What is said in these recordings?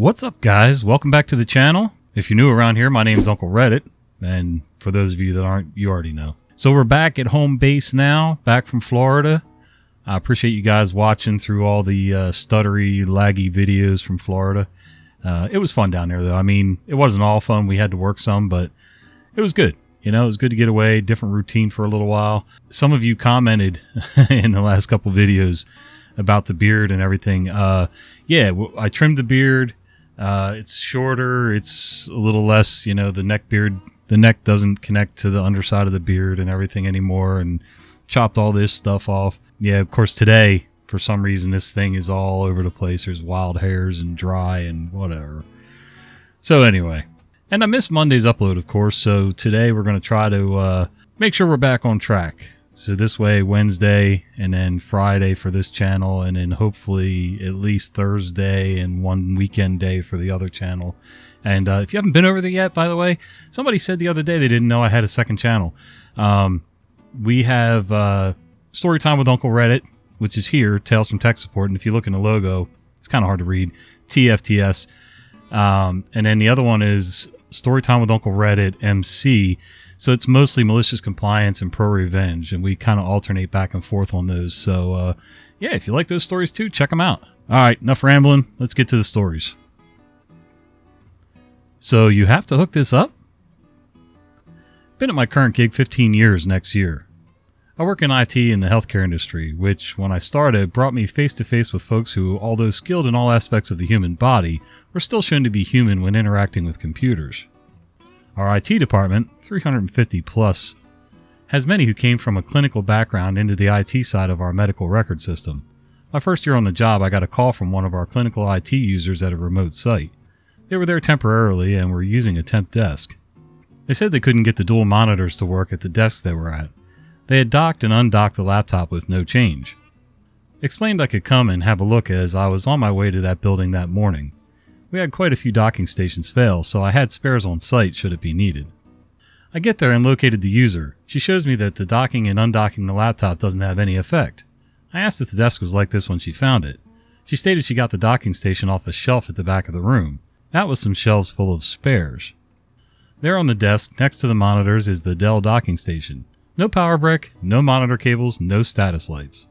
What's up, guys? Welcome back to the channel. If you're new around here, my name is Uncle Reddit, and for those of you that aren't, you already know. So we're back at home base now, back from Florida. I appreciate you guys watching through all the stuttery, laggy videos from Florida. It was fun down there, though. I mean, it wasn't all fun. We had to work some, but it was good. You know, it was good to get away, different routine for a little while. Some of you commented in the last couple videos about the beard and everything. Yeah, I trimmed the beard. It's shorter. It's a little less, you know, the neck doesn't connect to the underside of the beard and everything anymore, and chopped all this stuff off. Yeah, of course, today, for some reason, this thing is all over the place. There's wild hairs and dry and whatever. So anyway, and I missed Monday's upload, of course, so today we're going to try to make sure we're back on track. So this way, Wednesday and then Friday for this channel, and then hopefully at least Thursday and one weekend day for the other channel. And if you haven't been over there yet, by the way, somebody said the other day they didn't know I had a second channel. We have Storytime with Uncle Reddit, which is here, Tales from Tech Support. And if you look in the logo, it's kind of hard to read, TFTS. And then the other one is Storytime with Uncle Reddit, MC. So it's mostly malicious compliance and pro revenge, and we kind of alternate back and forth on those. So, yeah, if you like those stories too, check them out. All right, enough rambling. Let's get to the stories. So you have to hook this up? Been at my current gig 15 years next year. I work in IT in the healthcare industry, which, when I started, brought me face to face with folks who, although skilled in all aspects of the human body, were still shown to be human when interacting with computers. Our IT department, 350 plus, has many who came from a clinical background into the IT side of our medical record system. My first year on the job, I got a call from one of our clinical IT users at a remote site. They were there temporarily and were using a temp desk. They said they couldn't get the dual monitors to work at the desk they were at. They had docked and undocked the laptop with no change. Explained I could come and have a look as I was on my way to that building that morning. We had quite a few docking stations fail, so I had spares on site should it be needed. I get there and located the user. She shows me that the docking and undocking the laptop doesn't have any effect. I asked if the desk was like this when she found it. She stated she got the docking station off a shelf at the back of the room. That was some shelves full of spares. There on the desk, next to the monitors, is the Dell docking station. No power brick, no monitor cables, no status lights.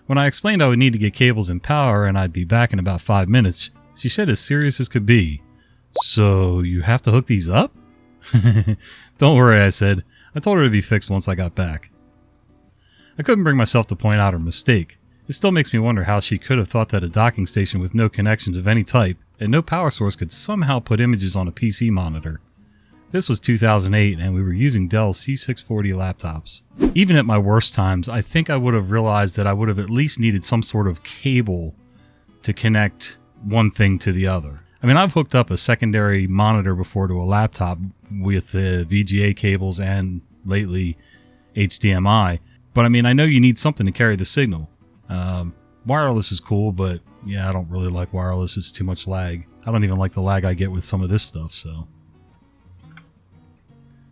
When I explained I would need to get cables and power and I'd be back in about 5 minutes, she said as serious as could be, "So you have to hook these up?" "Don't worry," I said. I told her to be fixed once I got back. I couldn't bring myself to point out her mistake. It still makes me wonder how she could have thought that a docking station with no connections of any type and no power source could somehow put images on a PC monitor. This was 2008 and we were using Dell C640 laptops. Even at my worst times, I think I would have realized that I would have at least needed some sort of cable to connect one thing to the other. I mean, I've hooked up a secondary monitor before to a laptop with the VGA cables and lately HDMI, but I mean, I know you need something to carry the signal. Wireless is cool, but yeah, I don't really like wireless. It's too much lag. I don't even like the lag I get with some of this stuff, so.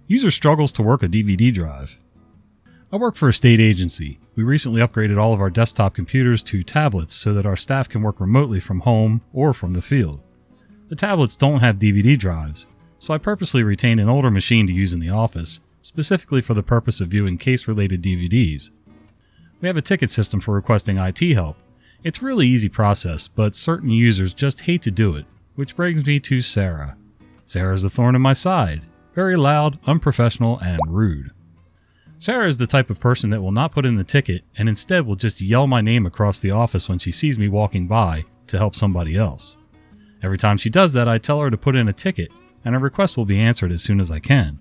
User struggles to work a DVD drive. I work for a state agency. We recently upgraded all of our desktop computers to tablets so that our staff can work remotely from home or from the field. The tablets don't have DVD drives, so I purposely retained an older machine to use in the office, specifically for the purpose of viewing case-related DVDs. We have a ticket system for requesting IT help. It's a really easy process, but certain users just hate to do it, which brings me to Sarah. Sarah is the thorn in my side. Very loud, unprofessional, and rude. Sarah is the type of person that will not put in the ticket and instead will just yell my name across the office when she sees me walking by to help somebody else. Every time she does that, I tell her to put in a ticket, and a request will be answered as soon as I can.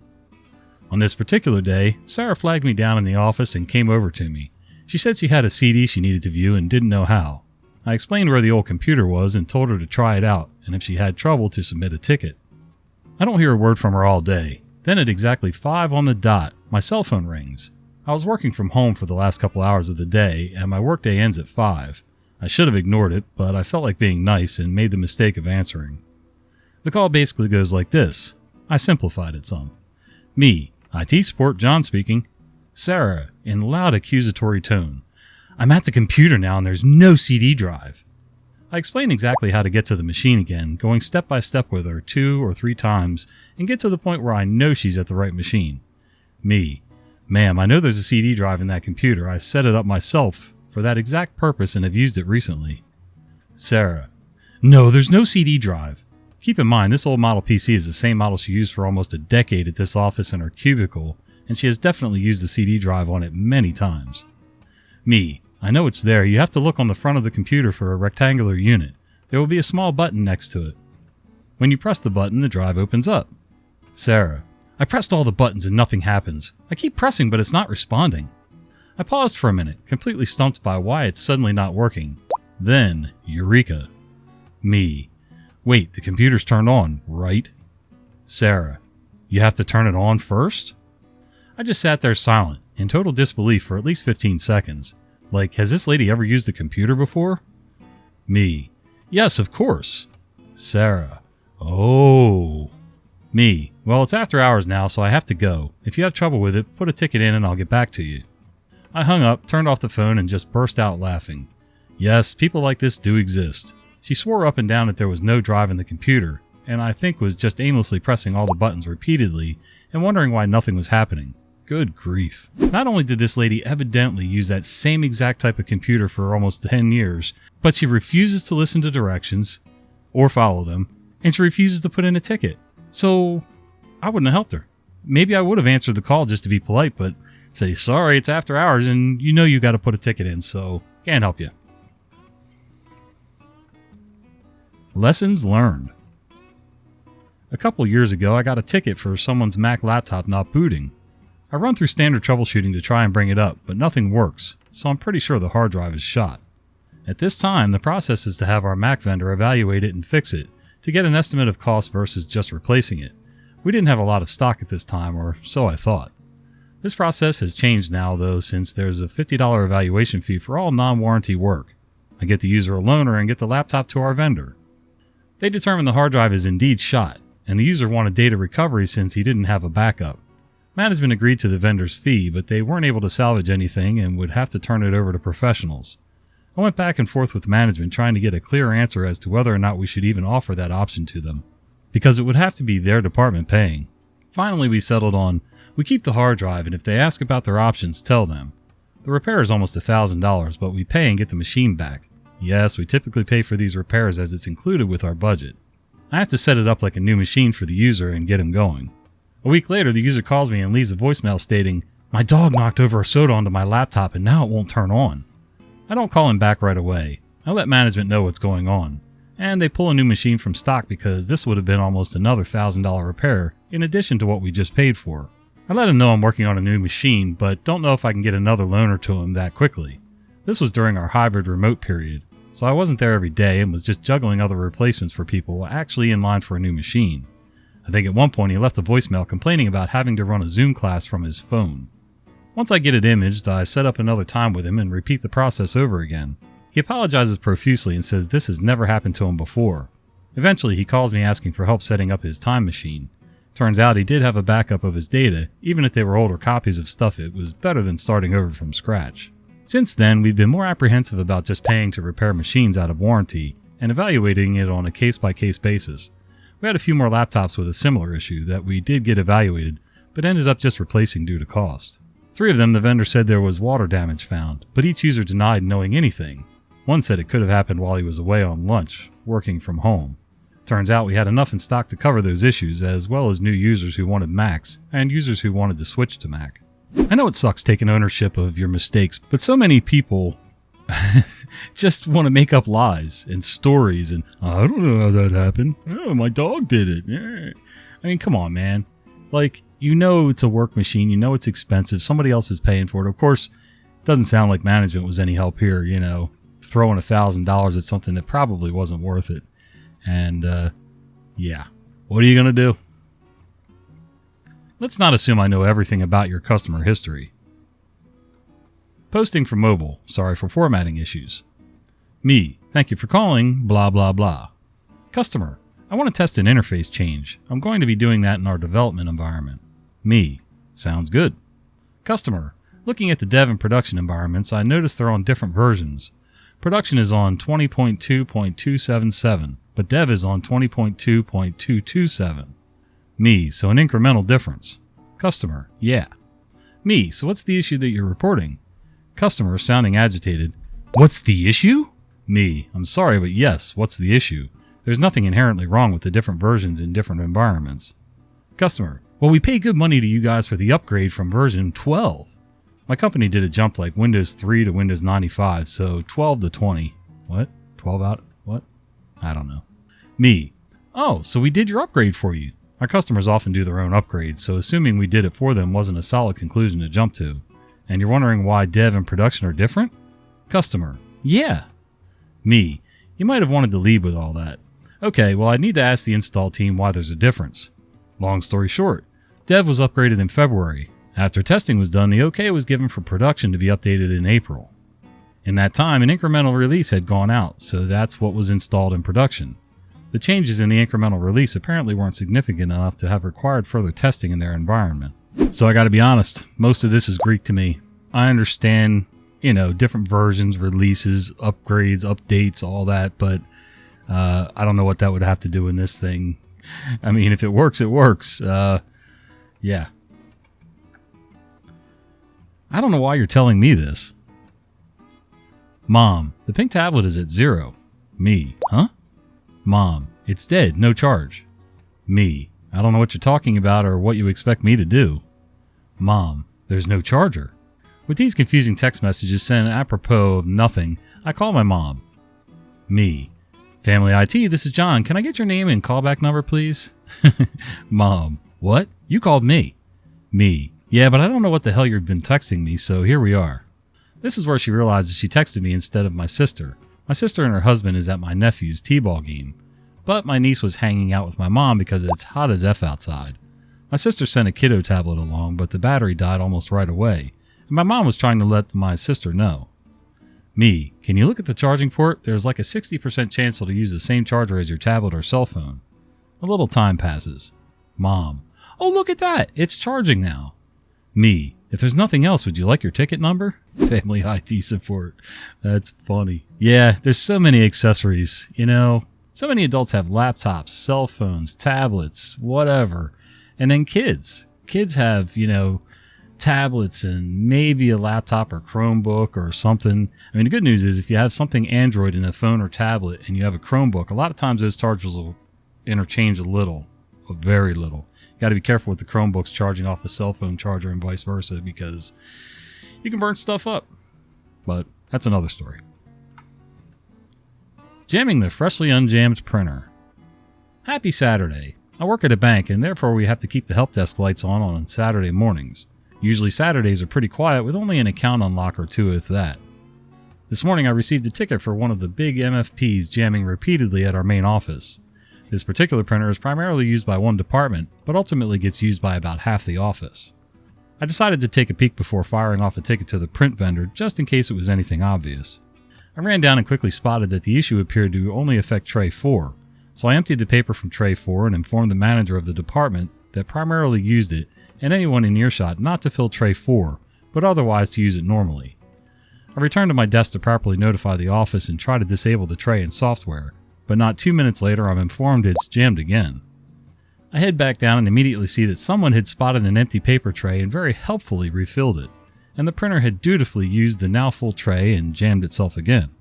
On this particular day, Sarah flagged me down in the office and came over to me. She said she had a CD she needed to view and didn't know how. I explained where the old computer was and told her to try it out, and if she had trouble, to submit a ticket. I don't hear a word from her all day. Then at exactly 5 on the dot, my cell phone rings. I was working from home for the last couple hours of the day, and my workday ends at 5. I should have ignored it, but I felt like being nice and made the mistake of answering. The call basically goes like this. I simplified it some. Me, IT support John speaking. Sarah, in loud accusatory tone. "I'm at the computer now and there's no CD drive." I explain exactly how to get to the machine again, going step by step with her 2 or 3 times, and get to the point where I know she's at the right machine. Me: Ma'am, I know there's a CD drive in that computer. I set it up myself for that exact purpose and have used it recently. Sarah: No, there's no CD drive. Keep in mind, this old model PC is the same model she used for almost a decade at this office in her cubicle, and she has definitely used the CD drive on it many times. Me: I know it's there. You have to look on the front of the computer for a rectangular unit. There will be a small button next to it. When you press the button, the drive opens up. Sarah: I pressed all the buttons and nothing happens. I keep pressing, but it's not responding. I paused for a minute, completely stumped by why it's suddenly not working. Then, eureka. Me: Wait, the computer's turned on, right? Sarah: You have to turn it on first? I just sat there silent, in total disbelief for at least 15 seconds. Like, has this lady ever used a computer before? Me: Yes, of course. Sarah: Oh. Me: Well, it's after hours now, so I have to go. If you have trouble with it, put a ticket in and I'll get back to you. I hung up, turned off the phone, and just burst out laughing. Yes, people like this do exist. She swore up and down that there was no drive in the computer, and I think was just aimlessly pressing all the buttons repeatedly and wondering why nothing was happening. Good grief. Not only did this lady evidently use that same exact type of computer for almost 10 years, but she refuses to listen to directions or follow them, and she refuses to put in a ticket. So I wouldn't have helped her. Maybe I would have answered the call just to be polite, but say, sorry, it's after hours and you know you got to put a ticket in, so can't help you. Lessons learned. A couple years ago, I got a ticket for someone's Mac laptop not booting. I run through standard troubleshooting to try and bring it up, but nothing works, so I'm pretty sure the hard drive is shot. At this time, the process is to have our Mac vendor evaluate it and fix it, to get an estimate of cost versus just replacing it. We didn't have a lot of stock at this time, or so I thought. This process has changed now, though, since there's a $50 evaluation fee for all non-warranty work. I get the user a loaner and get the laptop to our vendor. They determine the hard drive is indeed shot, and the user wanted data recovery since he didn't have a backup. Management agreed to the vendor's fee, but they weren't able to salvage anything and would have to turn it over to professionals. I went back and forth with management trying to get a clear answer as to whether or not we should even offer that option to them, because it would have to be their department paying. Finally, we settled on, we keep the hard drive, and if they ask about their options, tell them. The repair is almost $1,000, but we pay and get the machine back. Yes, we typically pay for these repairs as it's included with our budget. I have to set it up like a new machine for the user and get him going. A week later, the user calls me and leaves a voicemail stating, "My dog knocked over a soda onto my laptop and now it won't turn on." I don't call him back right away. I let management know what's going on, and they pull a new machine from stock because this would have been almost another $1,000 repair in addition to what we just paid for. I let him know I'm working on a new machine, but don't know if I can get another loaner to him that quickly. This was during our hybrid remote period, so I wasn't there every day and was just juggling other replacements for people actually in line for a new machine. I think at one point he left a voicemail complaining about having to run a Zoom class from his phone. Once I get it imaged, I set up another time with him and repeat the process over again. He apologizes profusely and says this has never happened to him before. Eventually, he calls me asking for help setting up his time machine. Turns out he did have a backup of his data. Even if they were older copies of stuff, it was better than starting over from scratch. Since then, we've been more apprehensive about just paying to repair machines out of warranty and evaluating it on a case-by-case basis. We had a few more laptops with a similar issue that we did get evaluated, but ended up just replacing due to cost. 3 of them, the vendor said there was water damage found, but each user denied knowing anything. One said it could have happened while he was away on lunch, working from home. Turns out we had enough in stock to cover those issues, as well as new users who wanted Macs and users who wanted to switch to Mac. I know it sucks taking ownership of your mistakes, but so many people just want to make up lies and stories and, I don't know how that happened. Oh, my dog did it. I mean, come on, man. Like, you know it's a work machine. You know it's expensive. Somebody else is paying for it. Of course, it doesn't sound like management was any help here, you know, throwing $1,000 at something that probably wasn't worth it. And, yeah, what are you going to do? Let's not assume I know everything about your customer history. Posting for mobile. Sorry for formatting issues. Me. Thank you for calling. Blah, blah, blah. Customer. I want to test an interface change. I'm going to be doing that in our development environment. Me. Sounds good. Customer. Looking at the dev and production environments, I noticed they're on different versions. Production is on 20.2.277, but dev is on 20.2.227. Me, so an incremental difference. Customer, yeah. Me, so what's the issue that you're reporting? Customer, sounding agitated. What's the issue? Me, I'm sorry, but yes, what's the issue? There's nothing inherently wrong with the different versions in different environments. Customer, well, we pay good money to you guys for the upgrade from version 12. My company did a jump like Windows 3 to Windows 95, so 12 to 20. What? 12 out? What? I don't know. Me, oh, so we did your upgrade for you. Our customers often do their own upgrades, so assuming we did it for them wasn't a solid conclusion to jump to. And you're wondering why dev and production are different? Customer, yeah. Me, you might have wanted to lead with all that. Okay, well, I need to ask the install team why there's a difference. Long story short, dev was upgraded in February. After testing was done, the OK was given for production to be updated in April. In that time, an incremental release had gone out, so that's what was installed in production. The changes in the incremental release apparently weren't significant enough to have required further testing in their environment. So I gotta be honest, most of this is Greek to me. I understand, different versions, releases, upgrades, updates, all that, but I don't know what that would have to do in this thing. I mean, if it works, it works. Yeah. I don't know why you're telling me this. Mom, the pink tablet is at 0. Me, huh? Mom, it's dead, no charge. Me, I don't know what you're talking about or what you expect me to do. Mom, there's no charger. With these confusing text messages sent apropos of nothing, I call my mom. Me, Family IT, this is John. Can I get your name and callback number, please? Mom, what? You called me. Me, yeah, but I don't know what the hell you've been texting me, so here we are. This is where she realizes she texted me instead of my sister. My sister and her husband is at my nephew's t-ball game. But my niece was hanging out with my mom because it's hot as F outside. My sister sent a kiddo tablet along, but the battery died almost right away, and my mom was trying to let my sister know. Me, can you look at the charging port? There's like a 60% chance it'll use the same charger as your tablet or cell phone. A little time passes. Mom, oh look at that, it's charging now. Me, if there's nothing else, would you like your ticket number? Family IT support. That's funny. Yeah, there's so many accessories, So many adults have laptops, cell phones, tablets, whatever. And then kids. Kids have, tablets and maybe a laptop or Chromebook or something. I mean, the good news is if you have something Android in a phone or tablet and you have a Chromebook, a lot of times those chargers will interchange a little, or very little. You got to be careful with the Chromebooks charging off a cell phone charger and vice versa because you can burn stuff up. But that's another story. Jamming the freshly unjammed printer. Happy Saturday. I work at a bank and therefore we have to keep the help desk lights on Saturday mornings. Usually Saturdays are pretty quiet with only an account unlock or two if that. This morning I received a ticket for one of the big MFPs jamming repeatedly at our main office. This particular printer is primarily used by one department, but ultimately gets used by about half the office. I decided to take a peek before firing off a ticket to the print vendor just in case it was anything obvious. I ran down and quickly spotted that the issue appeared to only affect tray 4, so I emptied the paper from tray 4 and informed the manager of the department that primarily used it and anyone in earshot not to fill tray 4, but otherwise to use it normally. I returned to my desk to properly notify the office and try to disable the tray in software, but not 2 minutes later I'm informed it's jammed again. I head back down and immediately see that someone had spotted an empty paper tray and very helpfully refilled it, and the printer had dutifully used the now full tray and jammed itself again.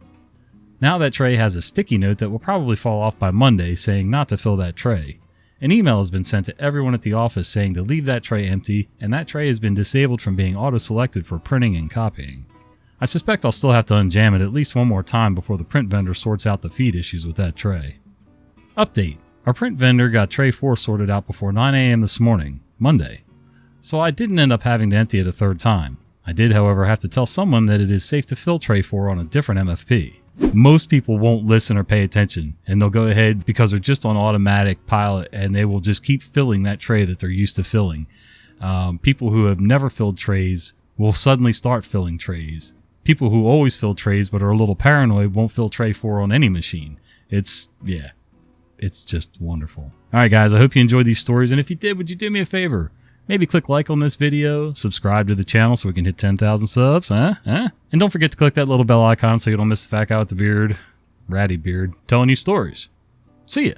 Now that tray has a sticky note that will probably fall off by Monday saying not to fill that tray. An email has been sent to everyone at the office saying to leave that tray empty, and that tray has been disabled from being auto-selected for printing and copying. I suspect I'll still have to unjam it at least one more time before the print vendor sorts out the feed issues with that tray. Update. Our print vendor got tray 4 sorted out before 9 a.m. this morning, Monday, so I didn't end up having to empty it a third time. I did, however, have to tell someone that it is safe to fill tray 4 on a different MFP. Most people won't listen or pay attention, and they'll go ahead because they're just on automatic pilot and they will just keep filling that tray that they're used to filling. People who have never filled trays will suddenly start filling trays. People who always fill trays but are a little paranoid won't fill tray 4 on any machine. It's just wonderful. Alright guys, I hope you enjoyed these stories, and if you did, would you do me a favor? Maybe click like on this video, subscribe to the channel so we can hit 10,000 subs, And don't forget to click that little bell icon so you don't miss the fat guy with the beard, ratty beard, telling you stories. See ya.